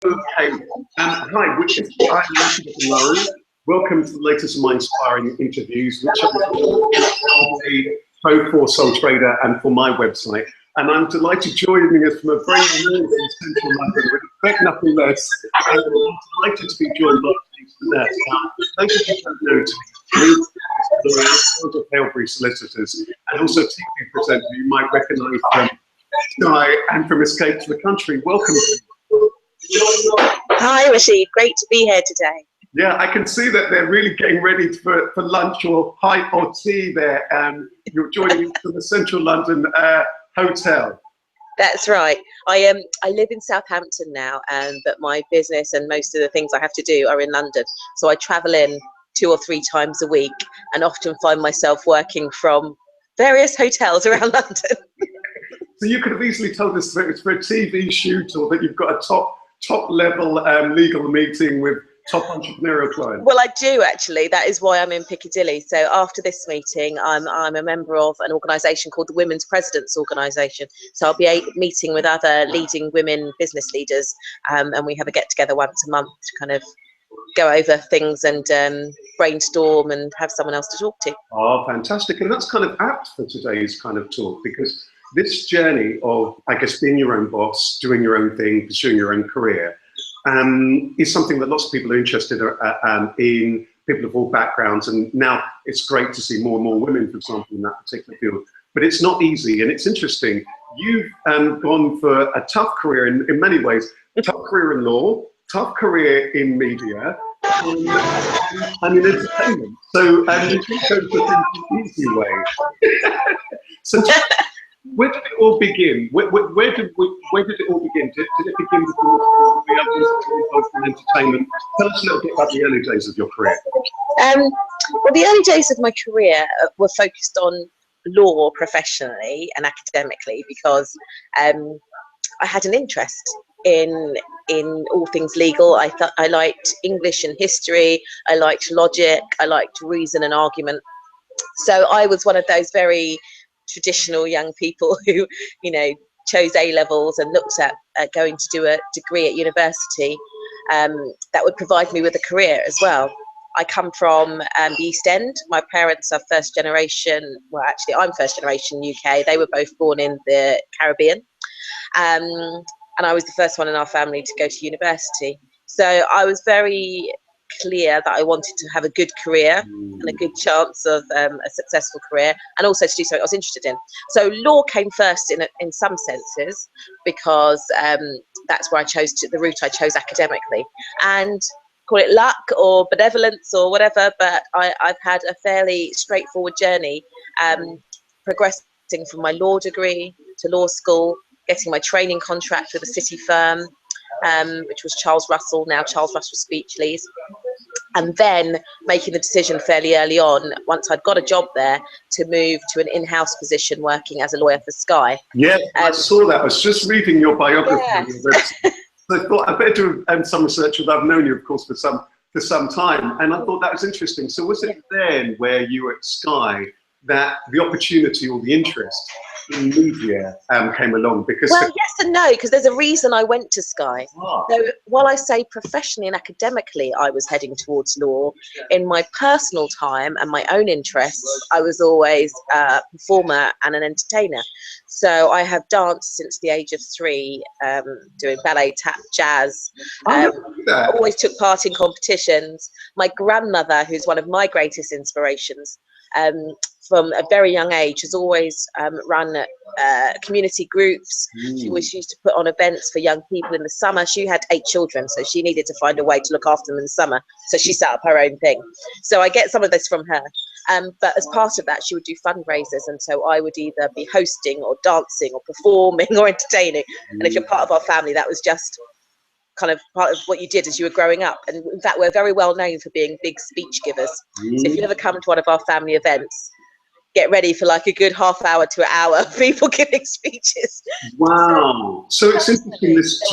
Okay. Hi, Richard. I'm Rasheed Ogunlaru. Welcome to the latest of my inspiring interviews, which I'm a pro for Sole Trader and for my website. And I'm delighted joining us from a very northern central London. We expect nothing less. And I'm delighted to be joined by Denise Nurse. Now, those of you who don't know Denise, the Halebury Solicitors, and also TV presenter you might recognise from Sky and from Escape to the Country. Welcome. Hi, Rasheed. Great to be here today. Yeah, I can see that they're really getting ready for lunch or tea there. You're joining us from the Central London hotel. That's right. I live in Southampton now, but my business and most of the things I have to do are in London. So I travel in 2 or 3 times a week and often find myself working from various hotels around London. So you could have easily told us that it's for a TV shoot or that you've got a top level legal meeting with top entrepreneurial clients. Well, I do actually. That is why I'm in Piccadilly. So after this meeting, I'm a member of an organisation called the Women's Presidents Organisation. So I'll be meeting with other leading women business leaders, and we have a get together once a month to kind of go over things and brainstorm and have someone else to talk to. Oh, fantastic. And that's kind of apt for today's kind of talk, because this journey of, I guess, being your own boss, doing your own thing, pursuing your own career, is something that lots of people are interested in, people of all backgrounds. And now it's great to see more and more women, for example, in that particular field. But it's not easy, and it's interesting. You've gone for a tough career in many ways, tough career in law, tough career in media, and in entertainment. So you can go for things the easy way. So where did it all begin? Where did it all begin? Did it begin with the entertainment? Tell us a little bit about the early days of your career. Well, the early days of my career were focused on law professionally and academically because I had an interest in all things legal. I liked English and history. I liked logic. I liked reason and argument. So I was one of those very traditional young people who, you know, chose A-levels and looked at going to do a degree at university that would provide me with a career as well. I come from the East End. My parents are first generation, well actually I'm first generation UK. They were both born in the Caribbean. And I was the first one in our family to go to university. So I was very clear that I wanted to have a good career and a good chance of a successful career, and also to do something I was interested in. So law came first in some senses because that's where I chose the route I chose academically. And call it luck or benevolence or whatever, but I've had a fairly straightforward journey, progressing from my law degree to law school, getting my training contract with a city firm, which was Charles Russell, now Charles Russell Speechlys, and then making the decision fairly early on, once I'd got a job there, to move to an in-house position working as a lawyer for Sky. Yeah, I saw that. I was just reading your biography. Yes. So I thought I better do some research, because I've known you, of course, for some time, and I thought that was interesting. So was it then, where you were at Sky, that the opportunity or the interest in media came along? Because well, yes and no, because there's a reason I went to Sky. So while I say professionally and academically I was heading towards law, in my personal time and my own interests, I was always a performer and an entertainer. So I have danced since the age of 3, doing ballet, tap, jazz. Always took part in competitions. My grandmother, who's one of my greatest inspirations, from a very young age, has always run community groups. She always used to put on events for young people in the summer. She had 8 children, so she needed to find a way to look after them in the summer. So she set up her own thing. So I get some of this from her. But as part of that, she would do fundraisers. And so I would either be hosting or dancing or performing or entertaining. And if you're part of our family, that was just kind of part of what you did as you were growing up. And in fact, we're very well known for being big speech givers. So if you ever come to one of our family events, get ready for like a good half hour to an hour of people giving speeches. Wow. So it's interesting, this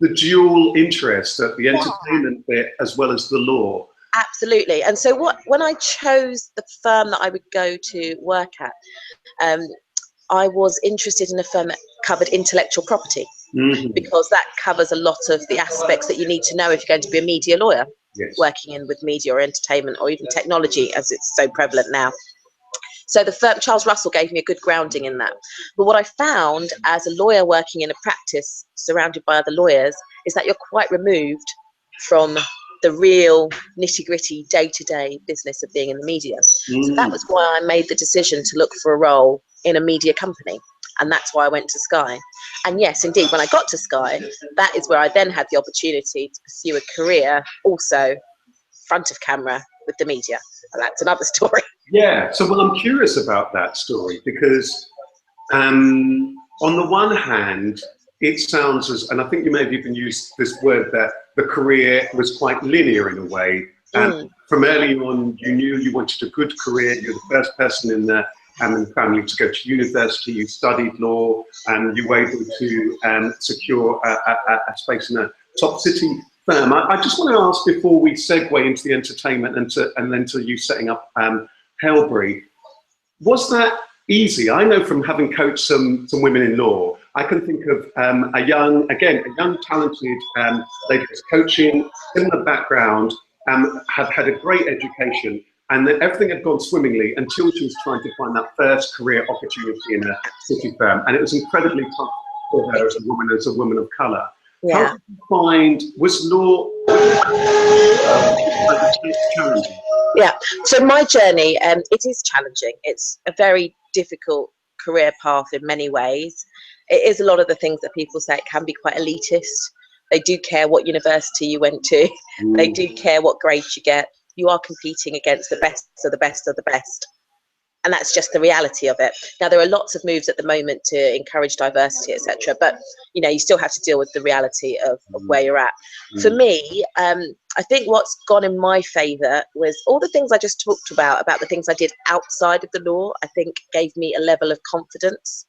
the dual interest at the entertainment bit as well as the law. Absolutely. And so when I chose the firm that I would go to work at, I was interested in a firm that covered intellectual property. because that covers a lot of the aspects that you need to know if you're going to be a media lawyer, working in with media or entertainment or even technology, as it's so prevalent now. So the firm, Charles Russell, gave me a good grounding in that. But what I found as a lawyer working in a practice surrounded by other lawyers is that you're quite removed from the real nitty-gritty day-to-day business of being in the media. So that was why I made the decision to look for a role in a media company. And that's why I went to Sky. And yes, indeed, when I got to Sky, that is where I then had the opportunity to pursue a career also front of camera with the media. And that's another story. Yeah, so well, I'm curious about that story because on the one hand, it sounds as, and I think you may have even used this word, that the career was quite linear in a way. From early on, you knew you wanted a good career. You're the first person in the family to go to university. You studied law, and you were able to secure a space in a top city firm. I just want to ask, before we segue into the entertainment and then to you setting up Halebury, was that easy? I know from having coached some women in law, I can think of a young talented lady who's coaching, similar background, had a great education, and then everything had gone swimmingly until she was trying to find that first career opportunity in a city firm, and it was incredibly tough for her as a woman of colour. Yeah. How did you find, was law challenging? Yeah, so my journey, it is challenging. It's a very difficult career path in many ways. It is a lot of the things that people say. It can be quite elitist. They do care what university you went to. They do care what grades you get. You are competing against the best of the best of the best. And that's just the reality of it. Now, there are lots of moves at the moment to encourage diversity, etc. But, you know, you still have to deal with the reality of where you're at. For me, I think what's gone in my favour was all the things I just talked about the things I did outside of the law, I think gave me a level of confidence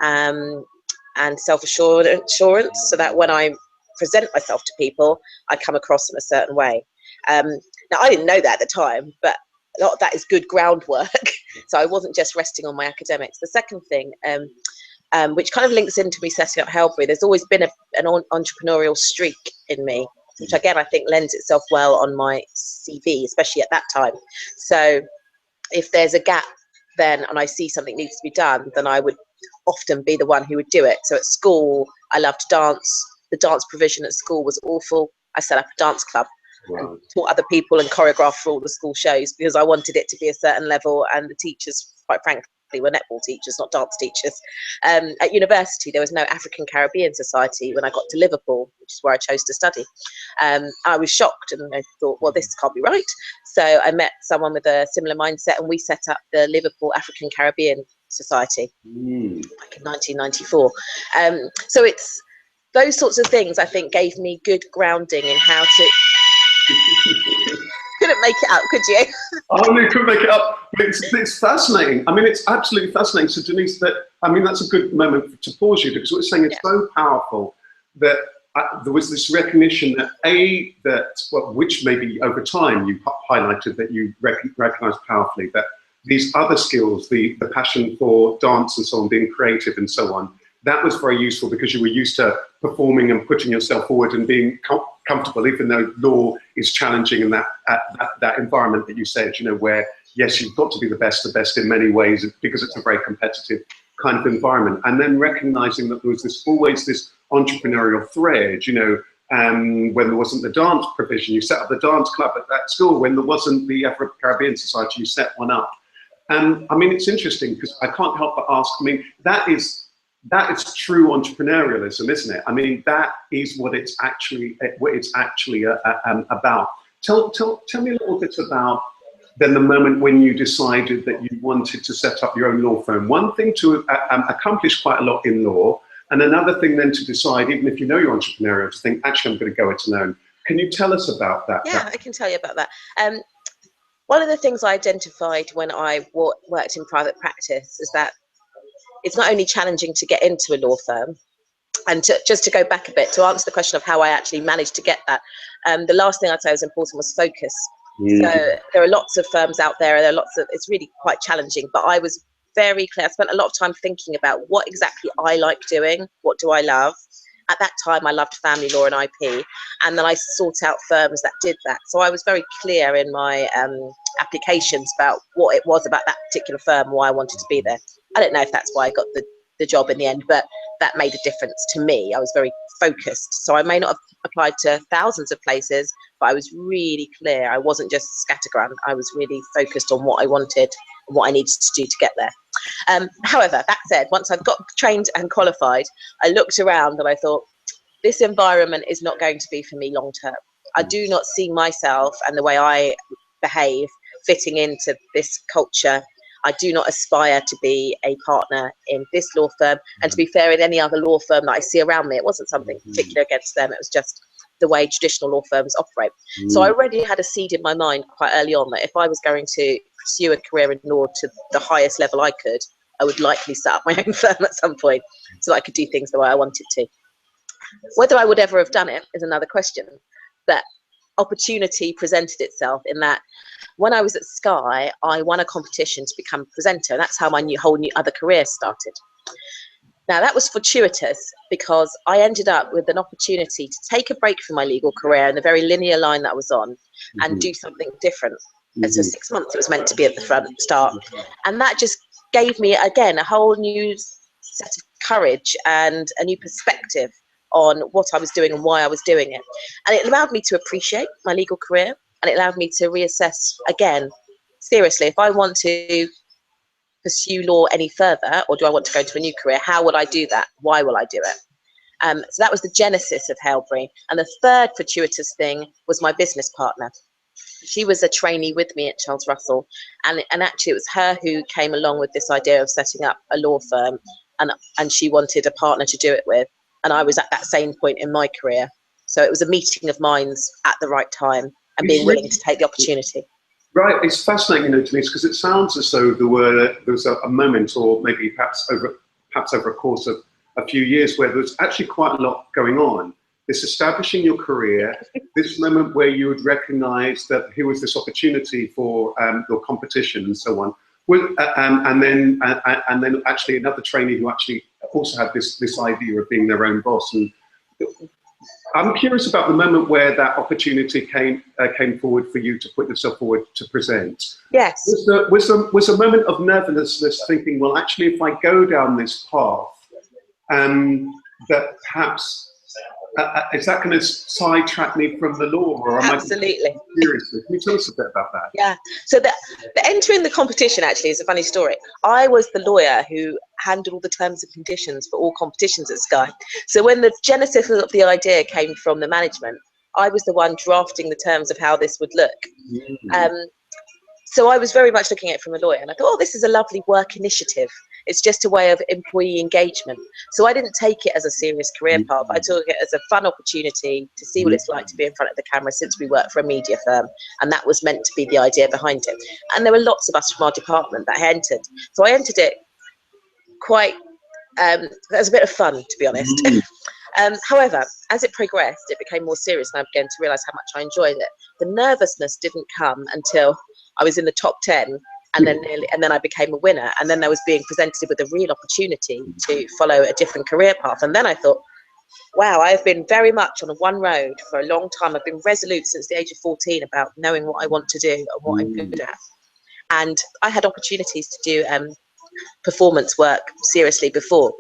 and self-assurance, so that when I present myself to people, I come across in a certain way. Now, I didn't know that at the time, but a lot of that is good groundwork. So I wasn't just resting on my academics. The second thing, which kind of links into me setting up Halebury, there's always been an entrepreneurial streak in me, which again, I think lends itself well on my CV, especially at that time. So if there's a gap then, and I see something needs to be done, then I would often be the one who would do it. So at school, I loved dance. The dance provision at school was awful. I set up a dance club. Wow. And taught other people and choreographed for all the school shows because I wanted it to be a certain level, and the teachers, quite frankly, were netball teachers, not dance teachers. At university, there was no African Caribbean Society when I got to Liverpool, which is where I chose to study. I was shocked and I thought, well, this can't be right. So I met someone with a similar mindset, and we set up the Liverpool African Caribbean Society back in 1994. So it's those sorts of things I think gave me good grounding in how to... Couldn't make it up, could you? Oh, no, you couldn't make it up. But it's fascinating. I mean, it's absolutely fascinating. So, Denise, that's a good moment to pause you, because what you're saying is so powerful that there was this recognition that, which maybe over time you highlighted that you recognised powerfully, that these other skills, the passion for dance and so on, being creative and so on, that was very useful because you were used to performing and putting yourself forward and being comfortable, even though law is challenging in that environment that you said, you know, where, yes, you've got to be the best in many ways because it's a very competitive kind of environment. And then recognizing that there was always this entrepreneurial thread, you know, when there wasn't the dance provision, you set up the dance club at that school. When there wasn't the Afro-Caribbean Society, you set one up. I mean, it's interesting because I can't help but ask, I mean, that is true entrepreneurialism, isn't it? I mean, that is what it's actually about. Tell me a little bit about then the moment when you decided that you wanted to set up your own law firm. One thing to accomplish quite a lot in law, and another thing then to decide, even if you know you're entrepreneurial, to think, actually, I'm going to go it alone. Can you tell us about that? Yeah, I can tell you about that. One of the things I identified when I worked in private practice is that it's not only challenging to get into a law firm, and just to go back a bit, to answer the question of how I actually managed to get that, the last thing I'd say was important was focus. So there are lots of firms out there, it's really quite challenging, but I was very clear. I spent a lot of time thinking about what exactly I like doing, what do I love, at that time I loved family law and IP, and then I sought out firms that did that. So I was very clear in my applications about what it was about that particular firm, why I wanted to be there. I don't know if that's why I got the job in the end, but that made a difference to me. I was very focused. So I may not have applied to thousands of places, but I was really clear. I wasn't just scattergram. I was really focused on what I wanted, what I needed to do to get there. However, that said, once I'd got trained and qualified, I looked around and I thought, this environment is not going to be for me long term. I do not see myself and the way I behave fitting into this culture. I do not aspire to be a partner in this law firm, and to be fair, in any other law firm that I see around me. It wasn't something particular against them, it was just the way traditional law firms operate. So I already had a seed in my mind quite early on that if I was going to pursue a career in law to the highest level I could, I would likely set up my own firm at some point so that I could do things the way I wanted to. Whether I would ever have done it is another question, but opportunity presented itself in that when I was at Sky, I won a competition to become a presenter, and that's how my whole new other career started. Now, that was fortuitous because I ended up with an opportunity to take a break from my legal career and the very linear line that I was on and do something different. And so 6 months it was meant to be at the front start. And that just gave me, again, a whole new set of courage and a new perspective on what I was doing and why I was doing it. And it allowed me to appreciate my legal career, and it allowed me to reassess again, seriously, if I want to pursue law any further, or do I want to go into a new career, how will I do that? Why will I do it? So that was the genesis of Halebury. And the third fortuitous thing was my business partner. She was a trainee with me at Charles Russell, and actually it was her who came along with this idea of setting up a law firm, and she wanted a partner to do it with, and I was at that same point in my career. So it was a meeting of minds at the right time and being willing to take the opportunity. Right, it's fascinating, Denise, because it sounds as though there was a moment, or maybe perhaps over a course of a few years, where there was actually quite a lot going on. This establishing your career, this moment where you would recognise that here was this opportunity for your competition and so on, and then actually another trainee who actually also had this idea of being their own boss. And I'm curious about the moment where that opportunity came forward for you to put yourself forward to present. Yes. Was a moment of nervousness, thinking, well, actually, if I go down this path, that perhaps is that going to sidetrack me from the law, or am Absolutely. I seriously? Can you tell us a bit about that? Yeah. So the entering the competition actually is a funny story. I was the lawyer who handled all the terms and conditions for all competitions at Sky. So when the genesis of the idea came from the management, I was the one drafting the terms of how this would look. So I was very much looking at it from a lawyer, and I thought, oh, this is a lovely work initiative. It's just a way of employee engagement. So I didn't take it as a serious career path. I took it as a fun opportunity to see what it's like to be in front of the camera, since we work for a media firm, and that was meant to be the idea behind it. And there were lots of us from our department that entered. So I entered it quite, that was a bit of fun, to be honest. However, as it progressed, it became more serious, and I began to realise how much I enjoyed it. The nervousness didn't come until I was in the top 10, and then I became a winner, and then I was being presented with a real opportunity to follow a different career path. And then I thought, wow, I've been very much on one road for a long time. I've been resolute since the age of 14 about knowing what I want to do and what I'm good at. And I had opportunities to do performance work seriously before,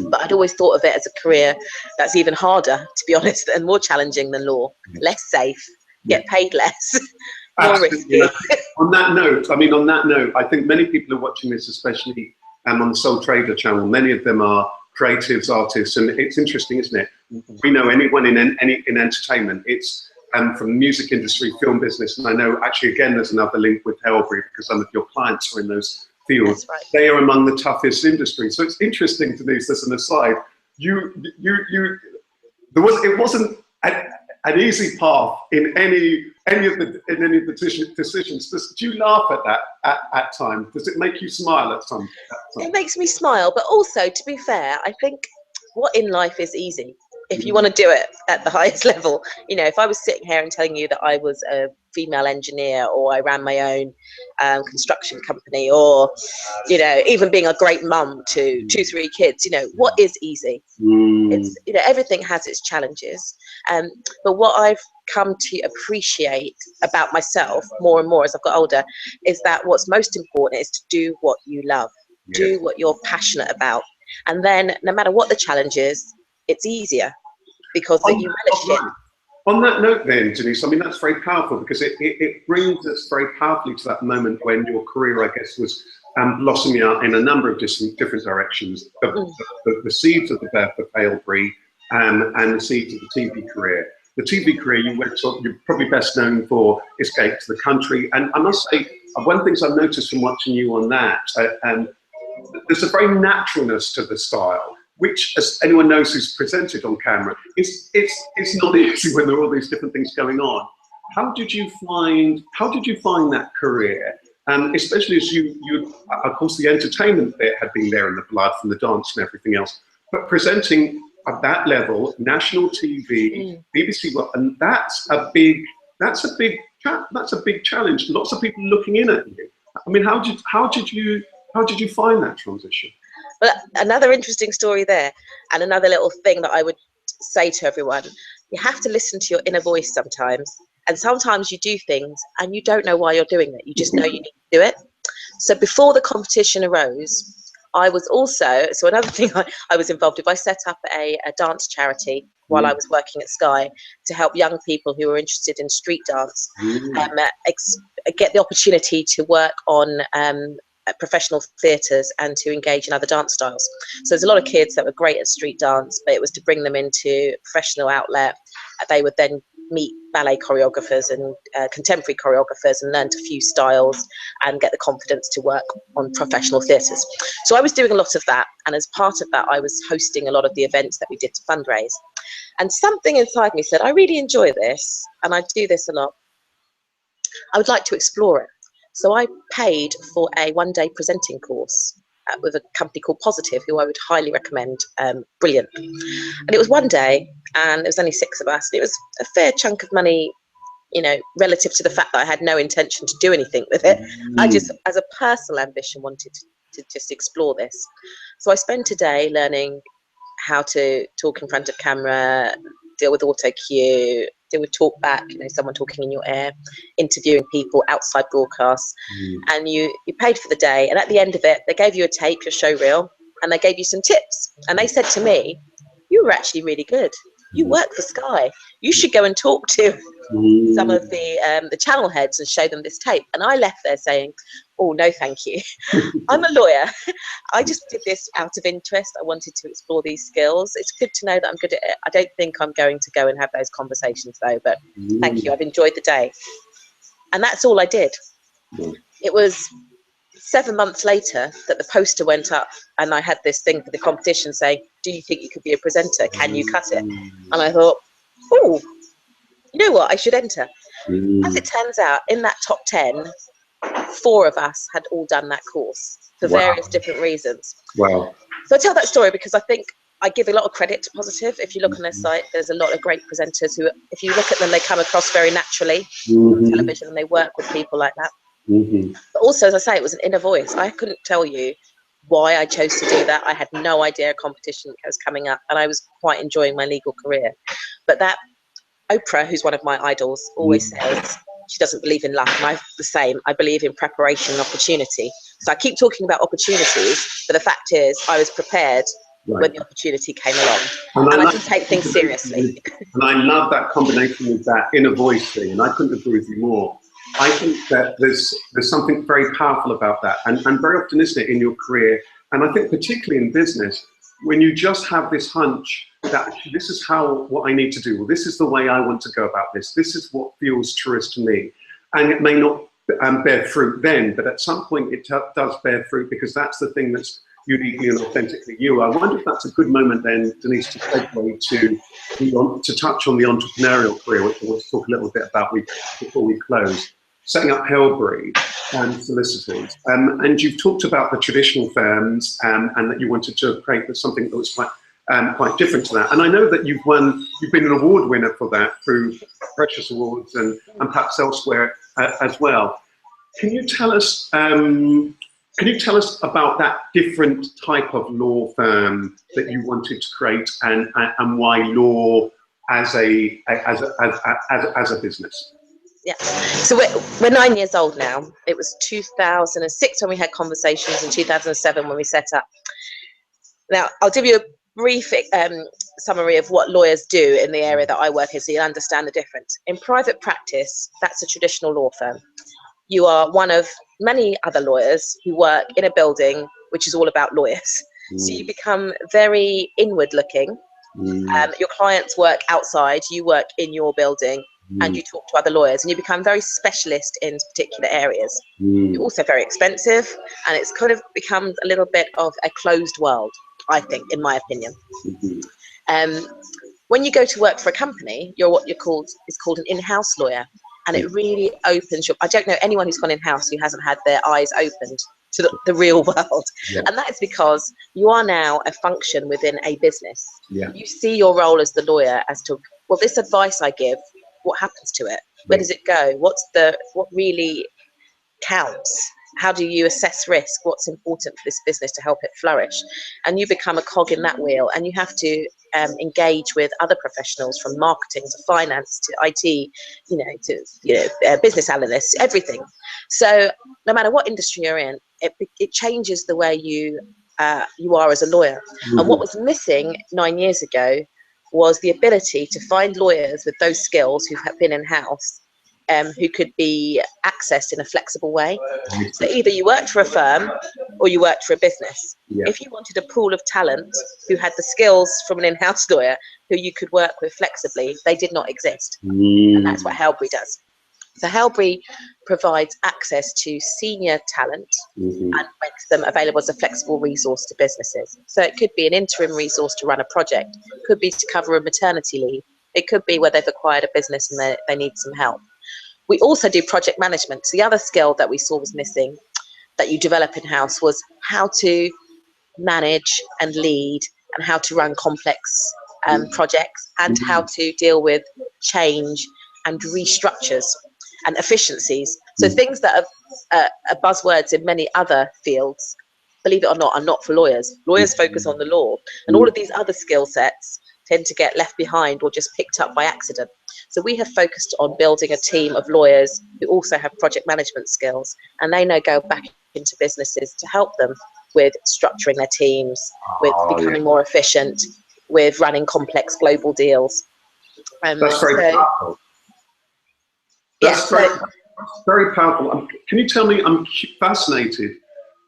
but I'd always thought of it as a career that's even harder, to be honest, and more challenging than law. Less safe, get paid less, more risky. On that note, I think many people are watching this, especially on the Sole Trader channel. Many of them are creatives, artists, and it's interesting, isn't it? We know anyone in entertainment. It's from the music industry, film business, and I know actually again there's another link with Halebury because some of your clients are in those fields. That's right. They are among the toughest industries. So it's interesting, Denise, as an aside, it wasn't an easy path in any of the decisions. Do you laugh at that at times? Does it make you smile at some? It makes me smile, but also, to be fair, I think what in life is easy? if you want to do it at the highest level, you know, if I was sitting here and telling you that I was a female engineer, or I ran my own construction company, or, you know, even being a great mum to 2-3 kids, you know, what is easy? It's, you know, everything has its challenges. But what I've come to appreciate about myself more and more as I've got older is that what's most important is to do what you love, do what you're passionate about. And then no matter what the challenge is, it's easier because you relish it. On that note then, Denise, I mean, that's very powerful, because it brings us very powerfully to that moment when your career, I guess, was blossoming out in a number of different directions. The seeds of the birth of Halebury and the seeds of the TV career. The TV career you're probably best known for Escape to the Country. And I must say, one of the things I've noticed from watching you on that, there's a very naturalness to the style, which, as anyone knows who's presented on camera, it's not easy when there are all these different things going on. How did you find that career? Especially as you, of course, the entertainment bit had been there in the blood from the dance and everything else, but presenting at that level, national TV, BBC, and that's a big challenge. Lots of people looking in at you. I mean, how did you find that transition? Well, another interesting story there, and another little thing that I would say to everyone: you have to listen to your inner voice sometimes. And sometimes you do things and you don't know why you're doing it. You just know you need to do it. So before the competition arose, I was also, so another thing I was involved with, I set up a dance charity while I was working at Sky to help young people who were interested in street dance get the opportunity to work on professional theatres and to engage in other dance styles. So there's a lot of kids that were great at street dance, but it was to bring them into professional outlet. They would then meet ballet choreographers and contemporary choreographers and learn a few styles and get the confidence to work on professional theatres. So I was doing a lot of that, and as part of that I was hosting a lot of the events that we did to fundraise. And something inside me said, I really enjoy this and I do this a lot. I would like to explore it. So I paid for a one-day presenting course with a company called Positive, who I would highly recommend. Brilliant. And it was one day, and there was only 6 of us. It was a fair chunk of money, you know, relative to the fact that I had no intention to do anything with it. I just, as a personal ambition, wanted to just explore this. So I spent a day learning how to talk in front of camera, deal with auto cue, deal with talk back, you know, someone talking in your ear, interviewing people outside broadcasts. And you paid for the day, and at the end of it they gave you a tape, your show reel, and they gave you some tips. And they said to me, you were actually really good, you work for Sky, you should go and talk to some of the channel heads and show them this tape. And I left there saying, oh no thank you. I'm a lawyer. I just did this out of interest. I wanted to explore these skills. It's good to know that I'm good at it. I don't think I'm going to go and have those conversations though, but thank you, I've enjoyed the day. And that's all I did. It was 7 months later that the poster went up, and I had this thing for the competition saying, do you think you could be a presenter? Can you cut it? And I thought, oh, you know what, I should enter. As it turns out, in that top 10, 4 of us had all done that course for various different reasons. So I tell that story because I think I give a lot of credit to Positive. If you look on their site, there's a lot of great presenters who, if you look at them, they come across very naturally on television, and they work with people like that. But also, as I say, it was an inner voice. I couldn't tell you why I chose to do that. I had no idea a competition was coming up, and I was quite enjoying my legal career. But that Oprah, who's one of my idols, always says she doesn't believe in luck, and I'm the same. I believe in preparation and opportunity. So I keep talking about opportunities, but the fact is I was prepared when the opportunity came along, and I can take things seriously. And I love that combination of that inner voice thing, and I couldn't agree with you more. I think that there's something very powerful about that, and very often, isn't it, in your career, and I think particularly in business, when you just have this hunch that this is what I need to do, well, this is the way I want to go about this is what feels truest to me, and it may not bear fruit then, but at some point it does bear fruit, because that's the thing that's uniquely and authentically you. I wonder if that's a good moment then, Denise, to segue to touch on the entrepreneurial career, which I want to talk a little bit about before we close. Setting up Halebury and Solicitors, and you've talked about the traditional firms, and that you wanted to create something that was quite quite different to that. And I know that you've been an award winner for that through Precious Awards and perhaps elsewhere as well. Can you tell us about that different type of law firm that you wanted to create, and why law as a business? Yeah, so we're 9 years old now. It was 2006 when we had conversations, and 2007 when we set up. Now, I'll give you a brief summary of what lawyers do in the area that I work in, so you'll understand the difference. In private practice, that's a traditional law firm. You are one of many other lawyers who work in a building which is all about lawyers. So you become very inward looking. Your clients work outside, you work in your building, and you talk to other lawyers, and you become very specialist in particular areas. You're also very expensive, and it's kind of becomes a little bit of a closed world, I think, in my opinion. When you go to work for a company, you're what is called an in-house lawyer, and it really opens your. I don't know anyone who's gone in-house who hasn't had their eyes opened to the real world, and that is because you are now a function within a business. You see your role as the lawyer as to, well, this advice I give, what happens to it? Where does it go? What really counts? How do you assess risk? What's important for this business to help it flourish? And you become a cog in that wheel, and you have to engage with other professionals, from marketing to finance to IT, to business analysts, everything. So no matter what industry you're in, it changes the way you are as a lawyer. And what was missing 9 years ago was the ability to find lawyers with those skills who have been in-house, who could be accessed in a flexible way. So either you worked for a firm or you worked for a business. If you wanted a pool of talent who had the skills from an in-house lawyer who you could work with flexibly, they did not exist. And that's what Halebury does. So Halebury provides access to senior talent and makes them available as a flexible resource to businesses. So it could be an interim resource to run a project, could be to cover a maternity leave, it could be where they've acquired a business and they need some help. We also do project management. So the other skill that we saw was missing, that you develop in-house, was how to manage and lead, and how to run complex projects, and how to deal with change and restructures and efficiencies. So things that are buzzwords in many other fields, believe it or not, are not for lawyers. Lawyers focus on the law, and all of these other skill sets tend to get left behind or just picked up by accident. So we have focused on building a team of lawyers who also have project management skills, and they go back into businesses to help them with structuring their teams, with becoming more efficient, with running complex global deals. That's very powerful. That's very powerful. Can you tell me, I'm fascinated,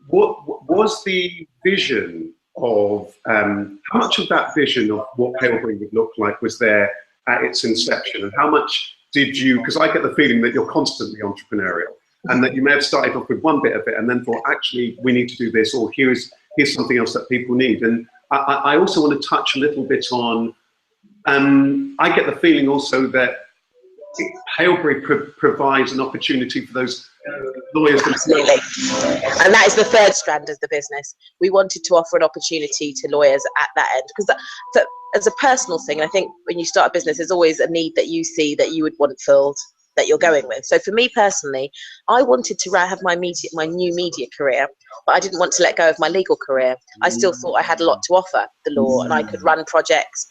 what was the vision of, how much of that vision of what Halebury would look like was there at its inception, and how much did you, because I get the feeling that you're constantly entrepreneurial, and that you may have started off with one bit of it and then thought, actually, we need to do this, or here's something else that people need. And I also want to touch a little bit on, I get the feeling also that Halebury provides an opportunity for those lawyers. Absolutely. And that is the third strand of the business. We wanted to offer an opportunity to lawyers at that end, because as a personal thing, I think when you start a business, there's always a need that you see that you would want filled, that you're going with. So for me personally, I wanted to have my new media career, but I didn't want to let go of my legal career. I still thought I had a lot to offer the law, and I could run projects.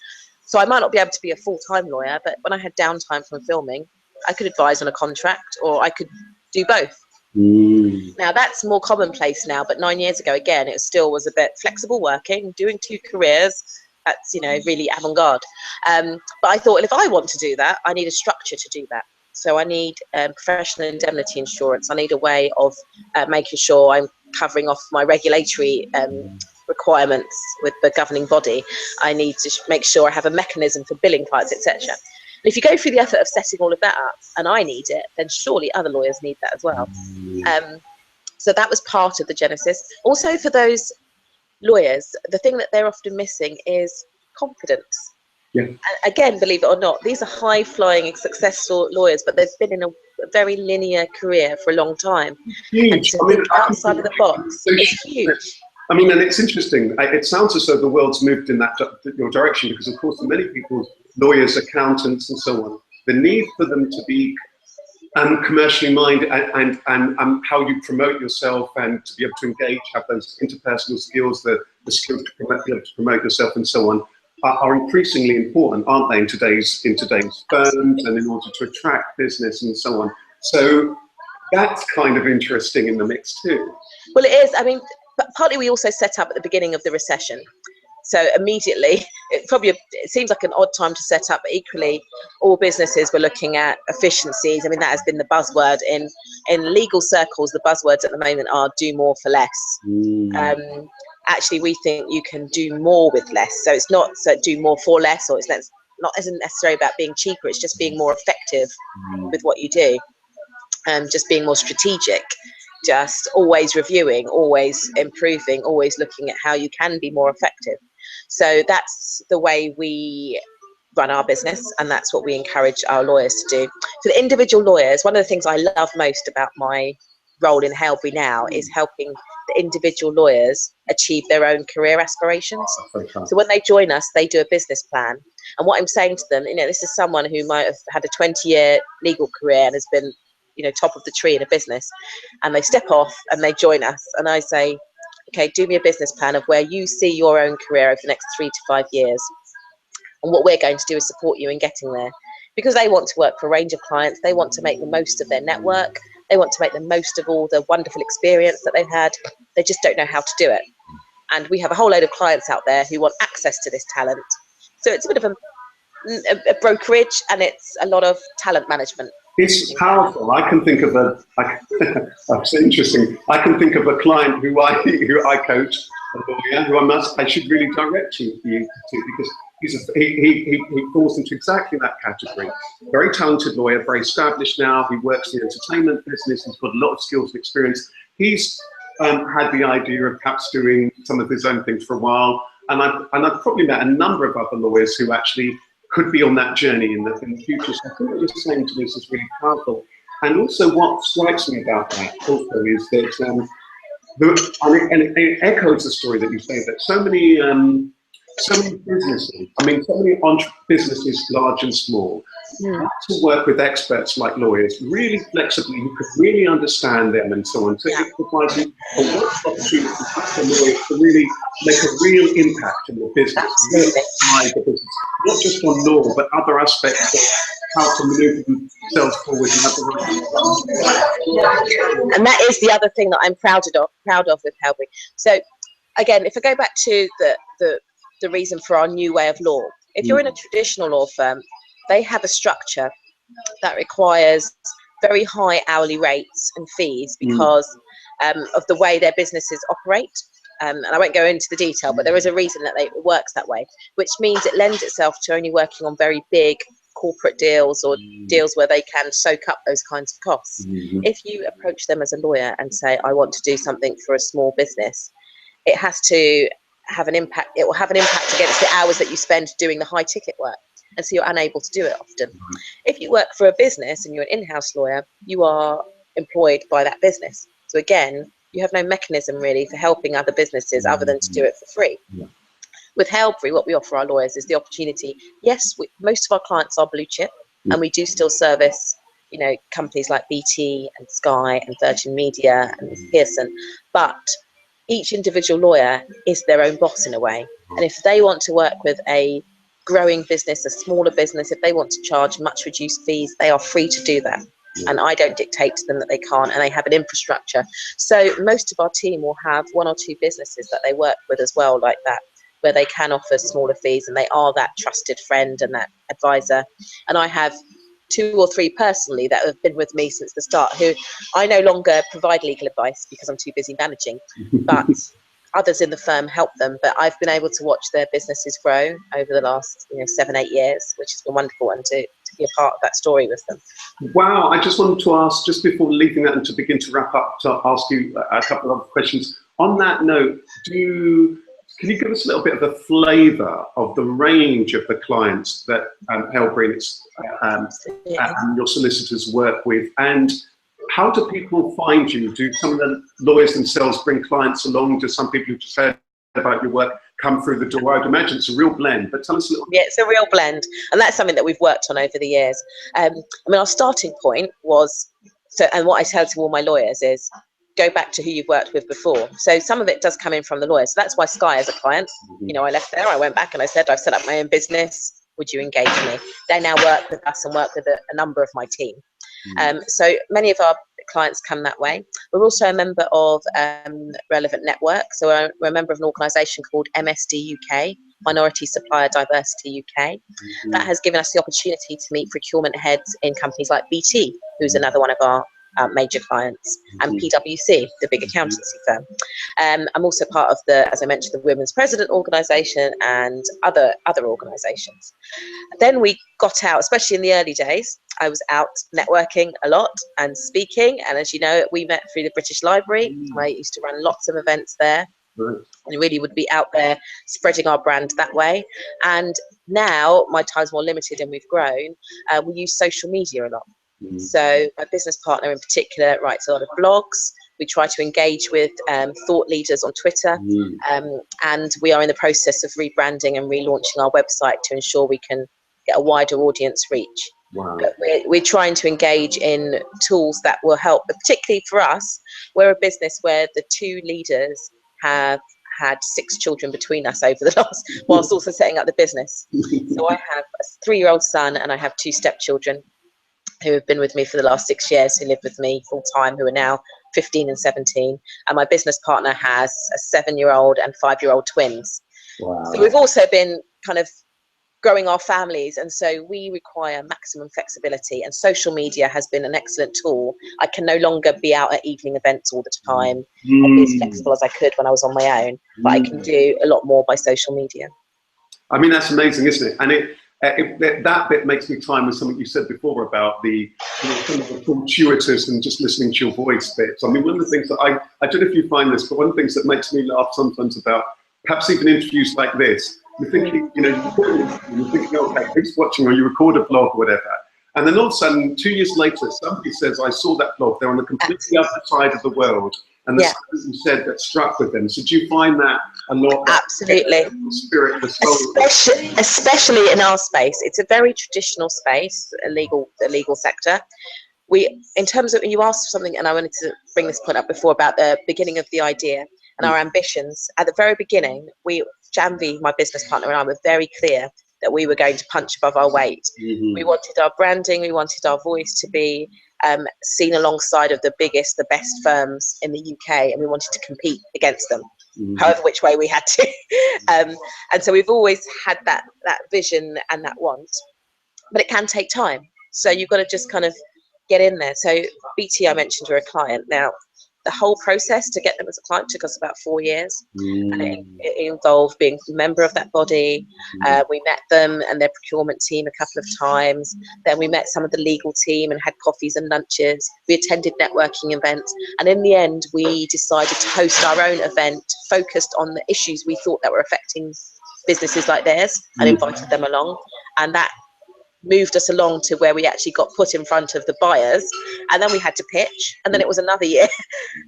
So I might not be able to be a full-time lawyer, but when I had downtime from filming, I could advise on a contract, or I could do both. Now that's more commonplace now, but 9 years ago, again, it still was a bit flexible working, doing two careers. That's, really avant-garde. But I thought, well, if I want to do that, I need a structure to do that. So I need professional indemnity insurance. I need a way of making sure I'm covering off my regulatory requirements with the governing body. I need to make sure I have a mechanism for billing clients, etc. And if you go through the effort of setting all of that up, and I need it, then surely other lawyers need that as well. So that was part of the genesis. Also, for those lawyers, the thing that they're often missing is confidence. And again, believe it or not, these are high-flying, successful lawyers, but they've been in a very linear career for a long time. Huge. And to think outside of the box is huge. I mean, and it's interesting. It sounds as though the world's moved in your direction, because, of course, for many people, lawyers, accountants, and so on, the need for them to be commercially minded and how you promote yourself and to be able to engage, have those interpersonal skills, the skills to be able to promote yourself, and so on, are increasingly important, aren't they, in today's firms, and in order to attract business and so on. So that's kind of interesting in the mix too. Well, it is. I mean, partly we also set up at the beginning of the recession. So immediately, it seems like an odd time to set up, but equally, all businesses were looking at efficiencies. I mean, that has been the buzzword in legal circles. The buzzwords at the moment are do more for less. Actually, we think you can do more with less. So it's not do more for less, or isn't necessarily about being cheaper. It's just being more effective with what you do, and just being more strategic. Just always reviewing, always improving, always looking at how you can be more effective. So that's the way we run our business, and that's what we encourage our lawyers to do. For the individual lawyers, one of the things I love most about my role in Halebury now is helping the individual lawyers achieve their own career aspirations. So when they join us, they do a business plan. And what I'm saying to them, this is someone who might have had a 20-year legal career and has been top of the tree in a business, and they step off and they join us, and I say, okay, do me a business plan of where you see your own career over the next 3 to 5 years, and what we're going to do is support you in getting there, because they want to work for a range of clients. They want to make the most of their network. They want to make the most of all the wonderful experience that they've had. They just don't know how to do it, and we have a whole load of clients out there who want access to this talent. So it's a bit of a brokerage, and it's a lot of talent management. It's powerful. I can think of that's interesting. I can think of a client who I coach, a lawyer, who I should really direct you to, because he falls into exactly that category. Very talented lawyer, very established now. He works in the entertainment business. He's got a lot of skills and experience. He's had the idea of perhaps doing some of his own things for a while, and I've probably met a number of other lawyers who actually could be on that journey in the future. So I think what you're saying to this is really powerful. And also what strikes me about that also is that, and it echoes the story that you say, that so many businesses, so many businesses, large and small, have to work with experts like lawyers, really flexibly, who could really understand them and so on. So it provides you a wonderful opportunity for lawyers to really make a real impact in the business. Not just on law, but other aspects of how to maneuver themselves forward and have the right. And that is the other thing that I'm proud of with Halebury. So again, if I go back to the reason for our new way of law, if you're in a traditional law firm, they have a structure that requires very high hourly rates and fees because of the way their businesses operate. And I won't go into the detail, but there is a reason that it works that way, which means it lends itself to only working on very big corporate deals or deals where they can soak up those kinds of costs. If you approach them as a lawyer and say, I want to do something for a small business, it has to have an impact. It will have an impact against the hours that you spend doing the high ticket work. And so you're unable to do it often. If you work for a business and you're an in-house lawyer, you are employed by that business. So again, you have no mechanism really for helping other businesses other than to do it for free. With Halebury, what we offer our lawyers is the opportunity. Yes, most of our clients are blue chip, and we do still service, companies like BT and Sky and Virgin Media and Pearson, but each individual lawyer is their own boss in a way. And if they want to work with a growing business, a smaller business, if they want to charge much reduced fees, they are free to do that. And I don't dictate to them that they can't, and they have an infrastructure. So most of our team will have 1 or 2 businesses that they work with as well, like that, where they can offer smaller fees, and they are that trusted friend and that advisor. And I have 2 or 3 personally that have been with me since the start, who I no longer provide legal advice because I'm too busy managing, but others in the firm help them. But I've been able to watch their businesses grow over the last 7-8 years, which has been wonderful, and to be a part of that story with them. Wow, I just wanted to ask, just before leaving that and to begin to wrap up, to ask you a couple of other questions. On that note, can you give us a little bit of a flavour of the range of the clients that Halebury and your solicitors work with, and how do people find you? Do some of the lawyers themselves bring clients along? Do some people who just heard about your work come through the door? I'd imagine it's a real blend, but tell us a little bit. Yeah, it's a real blend. And that's something that we've worked on over the years. I mean, our starting point was, and what I tell to all my lawyers is, go back to who you've worked with before. So some of it does come in from the lawyers. So that's why Sky as a client, I left there, I went back and I said, I've set up my own business. Would you engage me? They now work with us and work with a number of my team. So many of our clients come that way. We're also a member of Relevant Network. So we're a member of an organisation called MSD UK, Minority Supplier Diversity UK. That has given us the opportunity to meet procurement heads in companies like BT, who's another one of our major clients, and PwC, the big accountancy firm. I'm also part of the, as I mentioned, the Women's President organisation and other organisations. Then we got out, especially in the early days, I was out networking a lot and speaking, and as you know, we met through the British Library. I used to run lots of events there. And really would be out there spreading our brand that way. And now my time's more limited and we've grown. We use social media a lot. So my business partner in particular writes a lot of blogs. We try to engage with thought leaders on Twitter, and we are in the process of rebranding and relaunching our website to ensure we can get a wider audience reach. But we're trying to engage in tools that will help, but particularly for us, we're a business where the two leaders have had 6 children between us over the last, whilst also setting up the business. So I have a 3-year-old son and I have 2 stepchildren who have been with me for the last 6 years, who live with me full time, who are now 15 and 17. And my business partner has a 7-year-old and 5-year-old twins. So we've also been kind of growing our families, and so we require maximum flexibility, and social media has been an excellent tool. I can no longer be out at evening events all the time and be as flexible as I could when I was on my own, but I can do a lot more by social media. I mean, that's amazing, isn't it? And that bit makes me time with something you said before about the some of the curators and just listening to your voice bits. I mean, one of the things that I don't know if you find this, but one of the things that makes me laugh sometimes about perhaps even interviews like this, you're thinking, you're thinking, okay, who's watching, or you record a blog or whatever. And then all of a sudden, 2 years later, somebody says, I saw that blog, they're on the completely other side of the world. And there's something you said that struck with them. So do you find that a lot? Absolutely. Spirit, the soul. Especially in our space. It's a very traditional space, the legal sector. In terms of, you asked something, and I wanted to bring this point up before about the beginning of the idea and our ambitions. At the very beginning, Janvi, my business partner, and I were very clear that we were going to punch above our weight. We wanted our branding, we wanted our voice to be seen alongside of the biggest, the best firms in the UK, and we wanted to compete against them, however which way we had to. And so we've always had that vision and that want, but it can take time. So you've got to just kind of get in there. So BT, I mentioned, were a client. Now, the whole process to get them as a client took us about 4 years, and it involved being a member of that body. We met them and their procurement team a couple of times. Then we met some of the legal team and had coffees and lunches. We attended networking events, and in the end, we decided to host our own event focused on the issues we thought that were affecting businesses like theirs, and invited them along. And that moved us along to where we actually got put in front of the buyers, and then we had to pitch, and then it was another year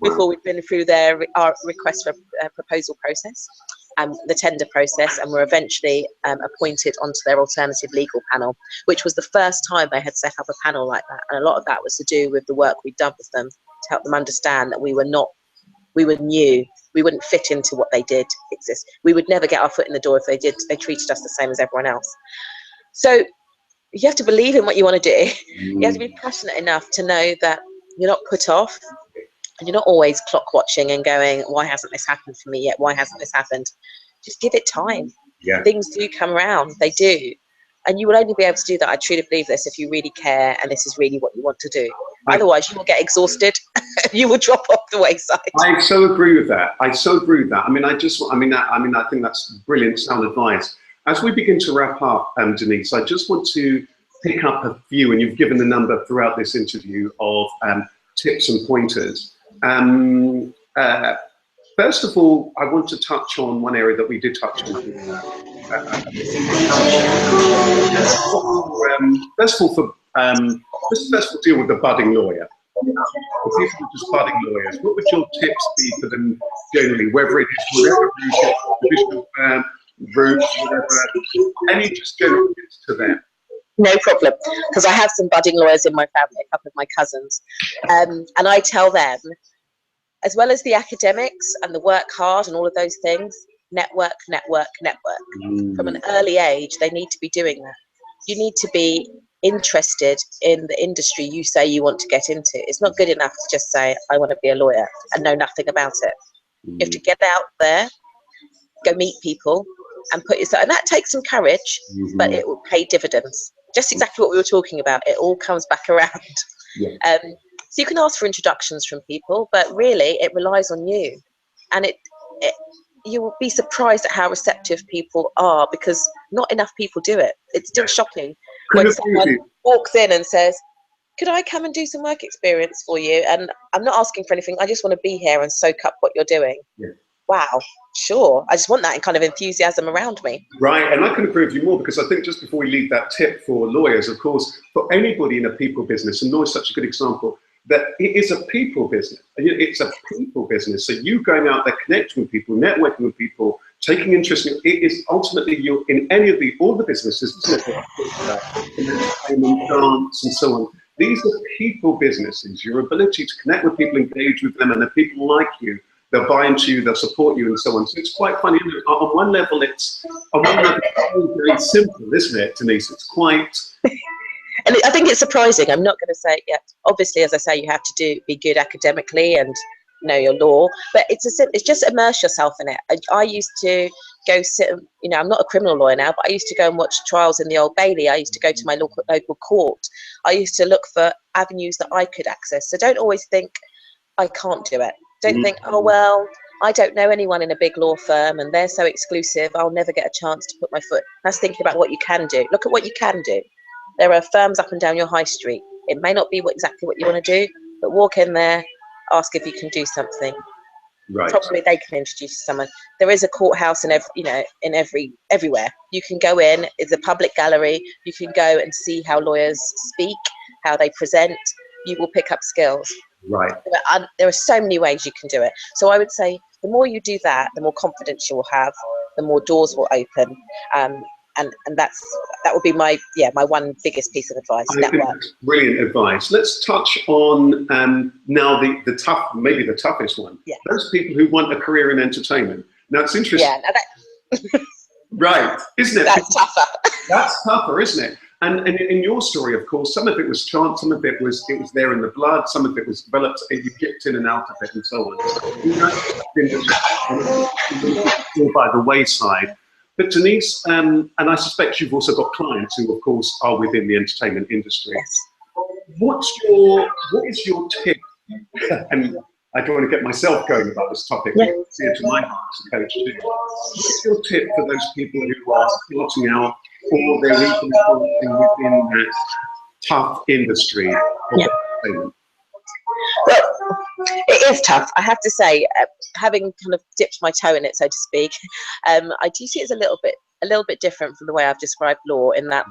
before we'd been through our request for proposal process and the tender process, and were eventually appointed onto their alternative legal panel, which was the first time they had set up a panel like that. And a lot of that was to do with the work we'd done with them to help them understand that we were new, we wouldn't fit into what they did exist. We would never get our foot in the door if they treated us the same as everyone else. So you have to believe in what you want to do. You have to be passionate enough to know that you're not put off, and you're not always clock watching and going, why hasn't this happened for me yet? Why hasn't this happened? Just give it time. Things do come around, they do. And you will only be able to do that, I truly believe this, if you really care and this is really what you want to do. Otherwise, you will get exhausted. You will drop off the wayside. I so agree with that. I mean, I think that's brilliant, sound advice. As we begin to wrap up, Denise, I just want to pick up a few, and you've given the number throughout this interview, of tips and pointers. First of all, I want to touch on one area that we did touch on. First of all, deal with the budding lawyer. for people who are just budding lawyers, what would your tips be for them generally, whether it is whatever route, traditional firm, route, whatever, any just general tips to them? No problem, because I have some budding lawyers in my family, a couple of my cousins, and I tell them, as well as the academics and the work hard and all of those things, network, network, network. From an early age, they need to be doing that. You need to be interested in the industry you say you want to get into. It's not good enough to just say, I want to be a lawyer and know nothing about it. You have to get out there, go meet people, and put yourself, and that takes some courage, but it will pay dividends. Just exactly what we were talking about. It all comes back around. Yeah. So you can ask for introductions from people, but really it relies on you. And you will be surprised at how receptive people are, because not enough people do it. It's still shocking when someone walks in and says, could I come and do some work experience for you? And I'm not asking for anything. I just want to be here and soak up what you're doing. Yeah. Wow, sure. I just want that kind of enthusiasm around me. Right, and I can agree with you more, because I think just before we leave that tip for lawyers, of course, for anybody in a people business, and law is such a good example, that it is a people business. It's a people business. So you going out there, connecting with people, networking with people, taking interest in it is ultimately you in any of all the businesses, entertainment, dance, and so on. These are people businesses. Your ability to connect with people, engage with them, and the people like you, they'll buy into you, they'll support you, and so on. So it's quite funny. On one level, it's very simple, isn't it, Denise? It's quite. And I think it's surprising. I'm not going to say, yeah, obviously, as I say, you have to be good academically and know your law, but it's just immerse yourself in it. I used to go sit, I'm not a criminal lawyer now, but I used to go and watch trials in the Old Bailey. I used to go to my local court. I used to look for avenues that I could access. So don't always think, I can't do it. Don't think, oh, well, I don't know anyone in a big law firm and they're so exclusive, I'll never get a chance to put my foot. That's thinking about what you can do. Look at what you can do. There are firms up and down your high street. It may not be exactly what you want to do, but walk in there, ask if you can do something. Right. Probably they can introduce you to someone. There is a courthouse in everywhere. You can go in. It's a public gallery. You can go and see how lawyers speak, how they present. You will pick up skills. Right. There are so many ways you can do it. So I would say the more you do that, the more confidence you will have, the more doors will open. And that would be my one biggest piece of advice. I think that's brilliant advice. Let's touch on now maybe the toughest one. Yeah. Those people who want a career in entertainment. Now it's interesting. Yeah. Right, isn't it? That's tougher. That's tougher, isn't it? And in your story, of course, some of it was chance, some of it was there in the blood, some of it was developed, you dipped in and out of it, and so on. All by the wayside. But Denise, and I suspect you've also got clients who, of course, are within the entertainment industry. Yes. What is your tip? And I don't want to get myself going about this topic, but it's dear to my heart as a coach too. What's your tip for those people who are starting out, or they're even within that tough industry of entertainment? Well, it is tough, I have to say. Having kind of dipped my toe in it, so to speak, I do see it as a little bit different from the way I've described law. In that,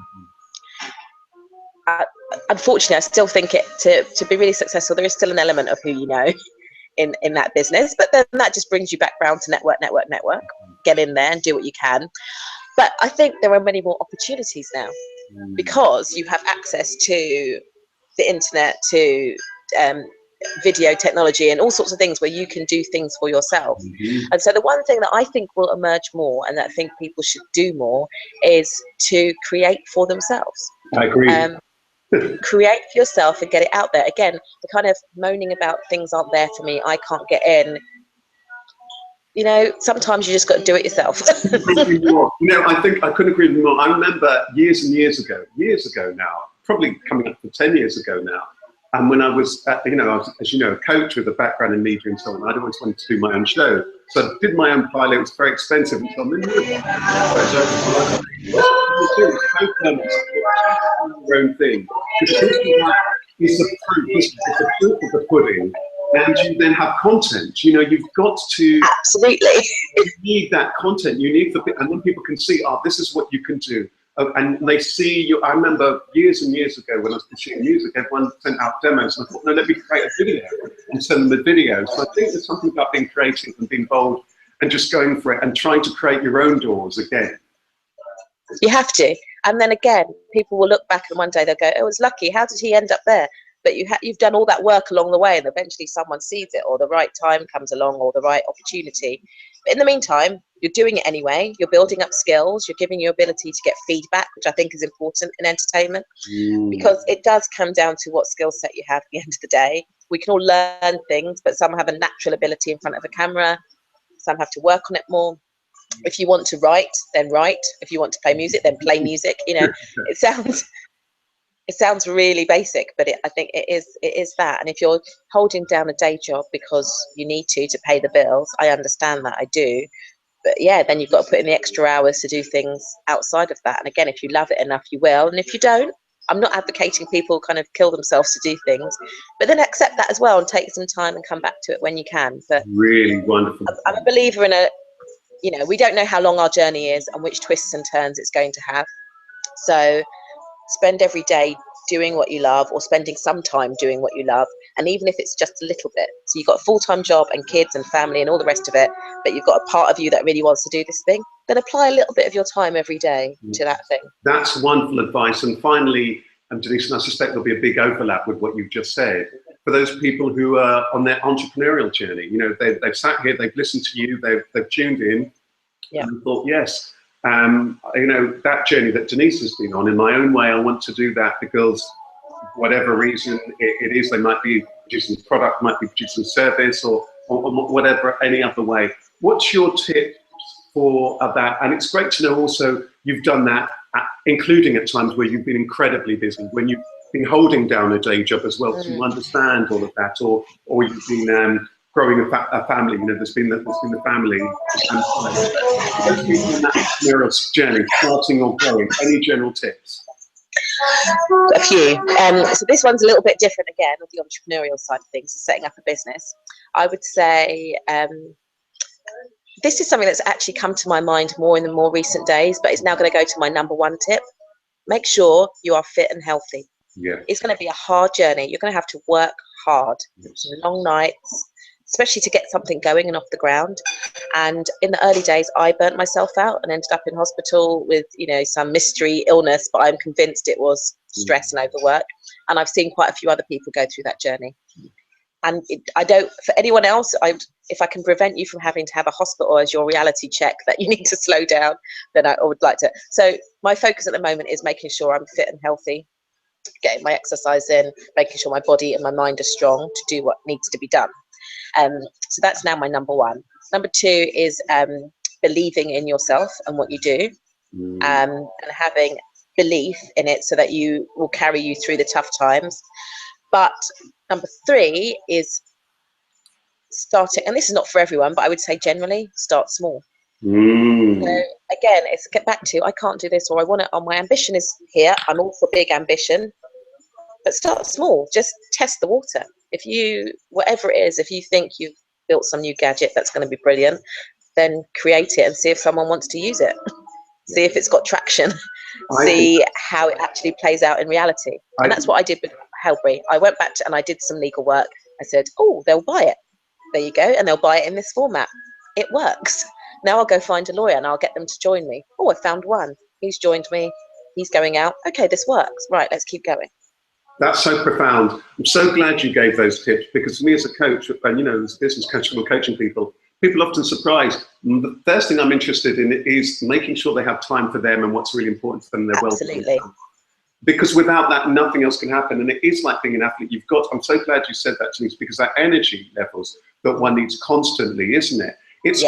unfortunately, I still think to be really successful, there is still an element of who you know in that business. But then that just brings you back round to network. Get in there and do what you can. But I think there are many more opportunities now because you have access to the internet, to video technology and all sorts of things where you can do things for yourself. And so the one thing that I think will emerge more and that I think people should do more is to create for themselves. I agree. Create for yourself and get it out there. Again, the kind of moaning about things aren't there for me, I can't get in. Sometimes you just got to do it yourself. I think I couldn't agree with you more. I remember years and years ago now, probably coming up to 10 years ago now, and when I was, I was, as you know, a coach with a background in media and so on, I'd always wanted to do my own show. So I did my own pilot. It was very expensive. And so on. Your own thing. It's the proof, it's the proof of the pudding. And you then have content. You've got to. Absolutely. You need that content. You need and then people can see, this is what you can do. and they see you. I remember years and years ago when I was pursuing music, everyone sent out demos, and I thought, no, let me create a video and send them a video. So I think there's something about being creative and being bold and just going for it and trying to create your own doors again. You have to. And then again, people will look back and one day they'll go, oh, I was lucky. How did he end up there? But you've done all that work along the way, and eventually someone sees it, or the right time comes along, or the right opportunity. But in the meantime, you're doing it anyway. You're building up skills. You're giving your ability to get feedback, which I think is important in entertainment, because it does come down to what skill set you have at the end of the day. We can all learn things, but some have a natural ability in front of a camera. Some have to work on it more. If you want to write, then write. If you want to play music, then play music. You know, it sounds really basic, but I think it is that. And if you're holding down a day job because you need to pay the bills, I understand that, I do. But yeah, then you've got to put in the extra hours to do things outside of that. And again, if you love it enough, you will. And if you don't, I'm not advocating people kind of kill themselves to do things, but then accept that as well and take some time and come back to it when you can. But really wonderful. I'm a believer in we don't know how long our journey is and which twists and turns it's going to have. So spend every day doing what you love, or spending some time doing what you love, and even if it's just a little bit. So you've got a full-time job and kids and family and all the rest of it, but you've got a part of you that really wants to do this thing, then apply a little bit of your time every day to that thing. That's wonderful advice. And finally, Denise, and I suspect there'll be a big overlap with what you've just said, for those people who are on their entrepreneurial journey. They've sat here, they've listened to you, they've tuned in, and thought, yes, that journey that Denise has been on, in my own way, I want to do that, because whatever reason it is, they might be producing a product, might be producing a service, or whatever, any other way. What's your tip for that? And it's great to know also you've done that, including at times where you've been incredibly busy, when you've been holding down a day job as well, to understand all of that, or you've been growing a family. There's been the family. Those people in that entrepreneurial journey, starting or growing, any general tips? A few. So this one's a little bit different again, with the entrepreneurial side of things, setting up a business. I would say this is something that's actually come to my mind more in the more recent days, but it's now going to go to my number one tip. Make sure you are fit and healthy. Yeah. It's going to be a hard journey. You're going to have to work hard, long nights, especially to get something going and off the ground. And in the early days, I burnt myself out and ended up in hospital with, some mystery illness, but I'm convinced it was stress and overwork. And I've seen quite a few other people go through that journey. And for anyone else, if I can prevent you from having to have a hospital as your reality check that you need to slow down, then I would like to. So my focus at the moment is making sure I'm fit and healthy, getting my exercise in, making sure my body and my mind are strong to do what needs to be done. So that's now my number one. Number two is believing in yourself and what you do, and having belief in it so that you will carry you through the tough times. But number three is starting, and this is not for everyone, but I would say generally start small. So again, it's get back to, I can't do this, or I want it, or my ambition is here. I'm all for big ambition, but start small. Just test the water. Whatever it is, if you think you've built some new gadget that's going to be brilliant, then create it and see if someone wants to use it. See if it's got traction. See how it actually plays out in reality. And that's what I did with Halebury. I went back and I did some legal work. I said, oh, they'll buy it. There you go. And they'll buy it in this format. It works. Now I'll go find a lawyer and I'll get them to join me. Oh, I found one. He's joined me. He's going out. Okay, this works. Right, let's keep going. That's so profound. I'm so glad you gave those tips, because for me as a coach, and as a business coach, when we're coaching people often surprised. The first thing I'm interested in is making sure they have time for them and what's really important to them. Absolutely. Because without that, nothing else can happen. And it is like being an athlete. I'm so glad you said that to me, because that energy levels that one needs constantly, isn't it? It's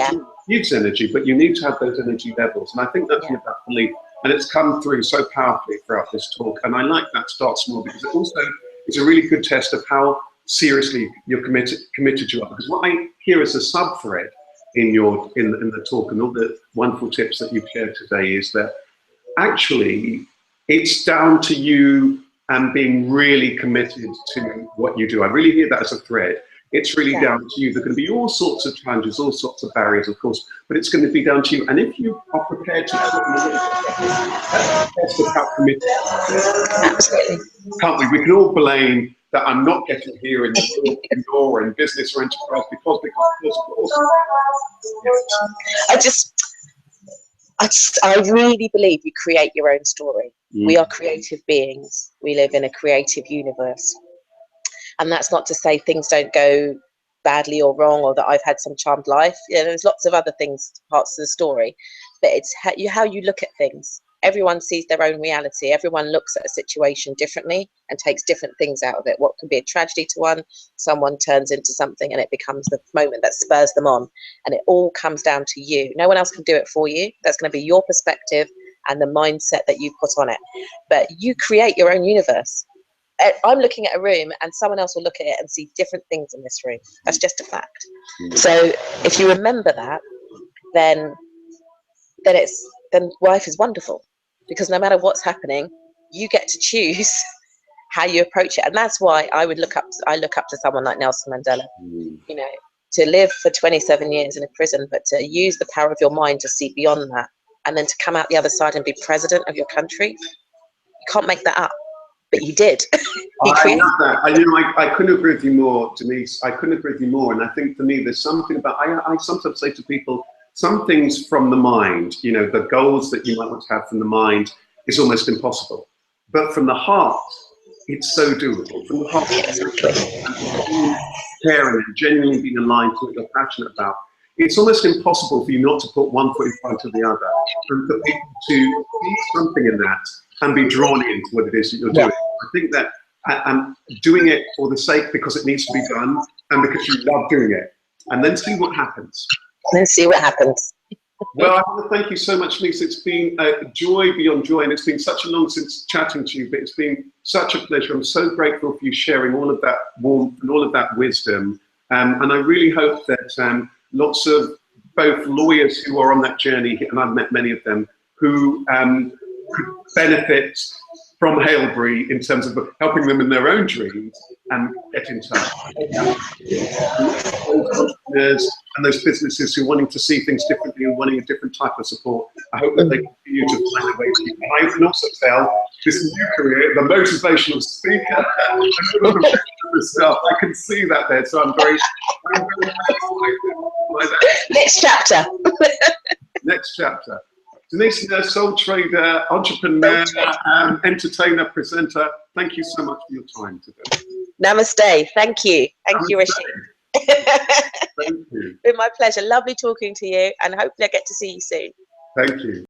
huge energy, but you need to have those energy levels. And I think that's about belief. And it's come through so powerfully throughout this talk. And I like that start small, because it also is a really good test of how seriously you're committed you are. Because what I hear as a sub-thread in the talk and all the wonderful tips that you've shared today is that actually it's down to you and being really committed to what you do. I really hear that as a thread. It's really down to you. There are going to be all sorts of challenges, all sorts of barriers, of course, but it's going to be down to you. And if you are prepared to put in the work, that's the test of how committed you are. Absolutely. Can't we? We can all blame that I'm not getting here in law or in business or enterprise because of course. I really believe you create your own story. We are creative beings. We live in a creative universe. And that's not to say things don't go badly or wrong, or that I've had some charmed life. Yeah, there's lots of other things, parts of the story, but it's how you look at things. Everyone sees their own reality. Everyone looks at a situation differently and takes different things out of it. What can be a tragedy to one, someone turns into something, and it becomes the moment that spurs them on. And it all comes down to you. No one else can do it for you. That's going to be your perspective and the mindset that you put on it. But you create your own universe. I'm looking at a room and someone else will look at it and see different things in this room. That's just a fact. So if you remember that, then life is wonderful, because no matter what's happening, you get to choose how you approach it. And that's why I look up to someone like Nelson Mandela. You know, to live for 27 years in a prison, but to use the power of your mind to see beyond that, and then to come out the other side and be president of your country. You can't make that up. But you did. I love that. I couldn't agree with you more, Denise. I couldn't agree with you more. And I think for me, there's something about, I sometimes say to people, some things from the mind, you know, the goals that you might want to have from the mind is almost impossible. But from the heart, it's so doable. From the heart, caring and genuinely being aligned to what you're passionate about, it's almost impossible for you not to put one foot in front of the other, and for people to see something in that and be drawn into what it is that you're doing. I think that I'm doing it for the sake, because it needs to be done, and because you love doing it, and then see what happens. Well, I want to thank you so much, Denise. It's been a joy beyond joy, and it's been such a long since chatting to you, but it's been such a pleasure. I'm so grateful for you sharing all of that warmth and all of that wisdom, and I really hope that lots of both lawyers who are on that journey, and I've met many of them, who could benefit from Halebury in terms of helping them in their own dreams, and get in touch. Those entrepreneurs and those businesses who are wanting to see things differently and wanting a different type of support, I hope that they continue to find a way to. I can also tell this new career, the motivational speaker, and all of the stuff. I can see that there, so I'm very excited by that. Next chapter. Next chapter. Denise Nurse, sole trader, entrepreneur, entertainer, presenter. Thank you so much for your time today. Namaste. Thank you. Thank you, Rasheed. Thank you. It's been my pleasure. Lovely talking to you, and hopefully I get to see you soon. Thank you.